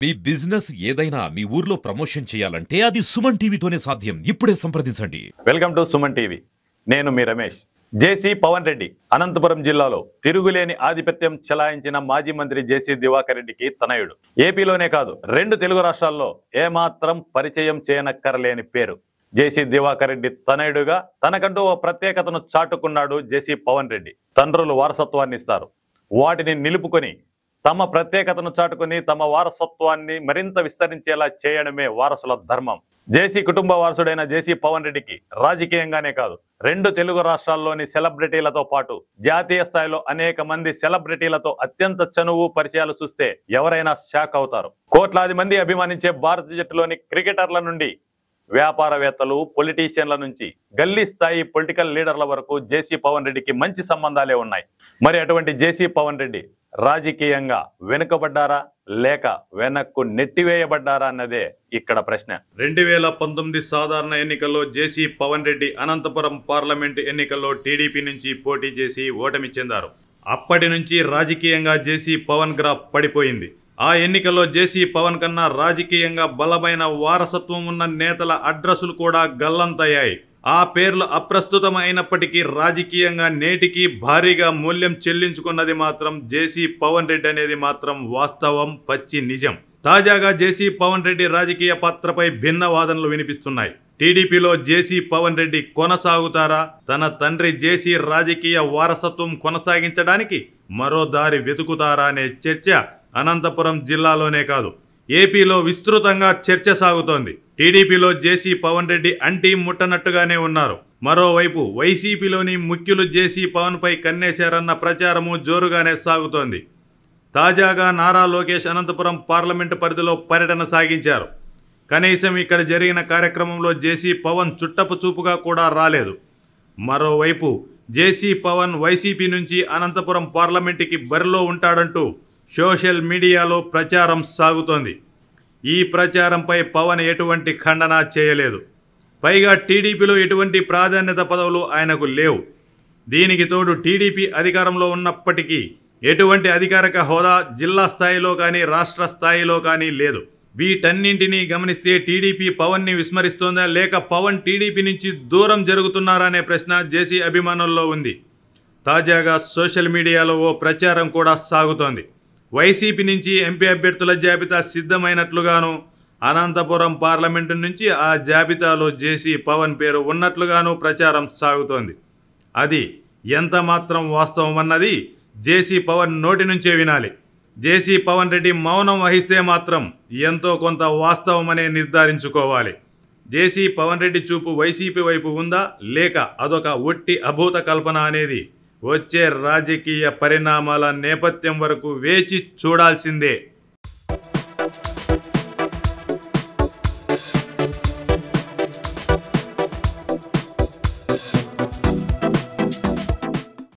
మీ business ఏదైనా మీ ఊర్లో promotion చేయాలంటే అది సుమన్ టీవీతోనే సాధ్యం. ఇప్పుడే సంప్రదించండి. Welcome to Suman TV. నేను మీ రమేష్. జేసీ పవన్ రెడ్డి అనంతపురం జిల్లాలో తిరుగులేని ఆధిపత్యం చెలాయించిన మాజీ మంత్రి జేసీ దివాకర్ రెడ్డికి తనయుడు. ఏపీలోనే కాదు, 2 తెలుగు రాష్ట్రాల్లో ఏమాత్రం పరిచయం చేయనక్కరలేని పేరు. జేసీ దివాకర్ రెడ్డి తనయుడుగా తనకంటూ ఓ ప్రత్యేకతను చాటుకున్నాడు జేసీ పవన్ రెడ్డి. తండ్రులు వారసత్వాన్ని ఇస్తారు, వాటిని నిలుపుకొని తమ ప్రత్యేకతను చాటుకుని తమ వారసత్వాన్ని మరింత విస్తరించేలా చేయడమే వారసుల ధర్మం. జేసీ కుటుంబ వారసుడైన జేసీ పవన్ రెడ్డికి రాజకీయంగానే కాదు, 2 తెలుగు రాష్ట్రాల్లోని సెలబ్రిటీలతో పాటు జాతీయ స్థాయిలో అనేక మంది సెలబ్రిటీలతో అత్యంత చనువు పరిచయాలు చూస్తే ఎవరైనా షాక్ అవుతారు. కోట్లాది మంది అభిమానించే భారత జట్టులోని క్రికెటర్ల నుండి వ్యాపారవేత్తలు, పొలిటీషియన్ల నుంచి గల్లీ స్థాయి పొలిటికల్ లీడర్ల వరకు జేసీ పవన్ రెడ్డికి మంచి సంబంధాలే ఉన్నాయి. మరి అటువంటి జేసీ పవన్ రెడ్డి రాజకీయంగా వెనుకబడ్డారా లేక వెనక్కు నెట్టివేయబడ్డారా అన్నదే ఇక్కడ ప్రశ్న. 2019 సాధారణ ఎన్నికల్లో జేసీ పవన్ రెడ్డి అనంతపురం పార్లమెంటు ఎన్నికల్లో టీడీపీ నుంచి పోటీ చేసి ఓటమి చెందారు. అప్పటి నుంచి రాజకీయంగా జేసీ పవన్ గ్రాఫ్ పడిపోయింది. ఆ ఎన్నికల్లో జేసీ పవన్ కన్నా రాజకీయంగా బలమైన వారసత్వం ఉన్న నేతల అడ్రస్సులు కూడా గల్లంతయ్యాయి. ఆ పేర్లు అప్రస్తుతం అయినప్పటికీ రాజకీయంగా నేటికి భారీగా మూల్యం చెల్లించుకున్నది మాత్రం జేసీ పవన్ రెడ్డి అనేది మాత్రం వాస్తవం, పచ్చి నిజం. తాజాగా జేసీ పవన్ రెడ్డి రాజకీయ పాత్రపై భిన్న వాదనలు వినిపిస్తున్నాయి. టీడీపీలో జేసీ పవన్ రెడ్డి కొనసాగుతారా, తన తండ్రి జేసీ రాజకీయ వారసత్వం కొనసాగించడానికి మరో దారి వెతుకుతారా అనే చర్చ అనంతపురం జిల్లాలోనే కాదు, ఏపీలో విస్తృతంగా చర్చ సాగుతోంది. టీడీపీలో జేసీ పవన్ రెడ్డి అంటీ ముట్టనట్టుగానే ఉన్నారు. మరోవైపు వైసీపీలోని ముఖ్యులు జేసీ పవన్ పై కన్నేశారన్న ప్రచారము జోరుగానే సాగుతోంది. తాజాగా నారా లోకేష్ అనంతపురం పార్లమెంటు పరిధిలో పర్యటన సాగించారు. కనీసం ఇక్కడ జరిగిన కార్యక్రమంలో జేసీ పవన్ చుట్టపు చూపుగా కూడా రాలేదు. మరోవైపు జేసీ పవన్ వైసీపీ నుంచి అనంతపురం పార్లమెంటుకి బరిలో ఉంటాడంటూ సోషల్ మీడియాలో ప్రచారం సాగుతోంది. ఈ ప్రచారంపై పవన్ ఎటువంటి ఖండన చేయలేదు. పైగా టీడీపీలో ఎటువంటి ప్రాధాన్యత పదవులు ఆయనకు లేవు. దీనికి తోడు టీడీపీ అధికారంలో ఉన్నప్పటికీ ఎటువంటి అధికారిక హోదా జిల్లా స్థాయిలో కానీ రాష్ట్ర స్థాయిలో కానీ లేదు. వీటన్నింటినీ గమనిస్తే టీడీపీ పవన్ని విస్మరిస్తోందా లేక పవన్ టీడీపీ నుంచి దూరం జరుగుతున్నారా అనే ప్రశ్న జేసీ అభిమానుల్లో ఉంది. తాజాగా సోషల్ మీడియాలో ఓ ప్రచారం కూడా సాగుతోంది. వైసీపీ నుంచి ఎంపీ అభ్యర్థుల జాబితా సిద్ధమైనట్లుగాను, అనంతపురం పార్లమెంటు నుంచి ఆ జాబితాలో జేసీ పవన్ పేరు ఉన్నట్లుగాను ప్రచారం సాగుతోంది. అది ఎంత మాత్రం వాస్తవం అన్నది జేసీ పవన్ నోటి నుంచే వినాలి. జేసీ పవన్ రెడ్డి మౌనం వహిస్తే మాత్రం ఎంతో కొంత వాస్తవమనే నిర్ధారించుకోవాలి. జేసీ పవన్ రెడ్డి చూపు వైసీపీ వైపు ఉందా లేక అదొక ఒట్టి అభూత కల్పన అనేది వచ్చే రాజకీయ పరిణామాల నేపథ్యం వరకు వేచి చూడాల్సిందే.